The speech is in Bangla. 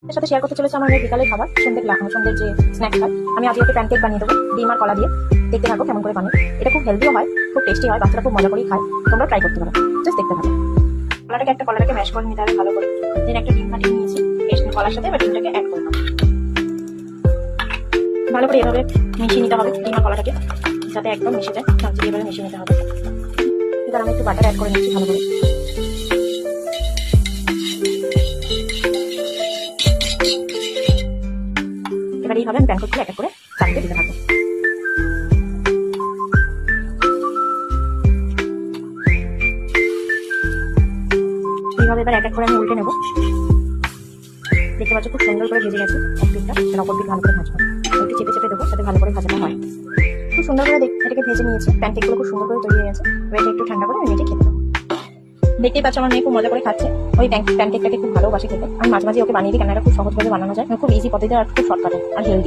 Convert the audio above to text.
এর সাথে শেয়ার করতে চলেছে আমার মেয়ের বিকালের খাবার, সন্ধ্যের যে স্ন্যাক খাবার। আমি আজকে ওকে প্যানকেক বানিয়ে দেবো ডিম আর কলা দিয়ে। দেখতে থাকো কেমন করে বানাই। এটা খুব হেলদিও হয়, খুব টেস্টি হয়, বাচ্চারা খুব মজা করেই খায়। তোমরা ট্রাই করতে পারো, জাস্ট দেখতে থাকো। কলাটাকে ম্যাশ করে নিতে হবে ভালো করে। দেন একটা ডিম ফাটিয়ে নিয়েছি, কলার সাথে এবার ডিমটাকে অ্যাড করে দেবো। ভালো করে এভাবে মিশিয়ে নিতে হবে ডিম আর কলাটাকে, যাতে একদম মিশে যায়। চামচি দিয়ে এভাবে মিশিয়ে নিতে হবে। এবার আমি একটু বাটার অ্যাড করে নিচ্ছি ভালো করে। এবার এইভাবে আমি প্যানকেকগুলো এক এক করে চাপিয়ে দিতে থাকবো। এইভাবে এবার এক এক করে আমি উল্টে নেবো। দেখতে পাচ্ছ খুব সুন্দর করে ভেজে গেছে এক পিঠটা, এর অপর পিঠ ভালো করে ভাজবো। একটু চেপে চেপে দেবো যাতে ভালো করে ভাজাটা হয়। খুব সুন্দর করে এটাকে ভেজে নিয়েছি, প্যানকেকগুলো খুব সুন্দর করে তৈরি হয়ে গেছে। এবার এটা একটু ঠান্ডা করে আমি নিজে খেতে দেবো। দেখতেই পাচ্ছ আমার মেয়ে খুব মজা করে খাচ্ছে। ওই প্যানকেকটাকে খুব ভালোবাসে খেতে। আমি মাঝে মাঝে ওকে বানিয়ে দিই, কেন এটা খুব সহজভাবে বানানো যায়, খুব ইজি পদ্ধতি আর খুব শর্টকাটে আর হেলদি।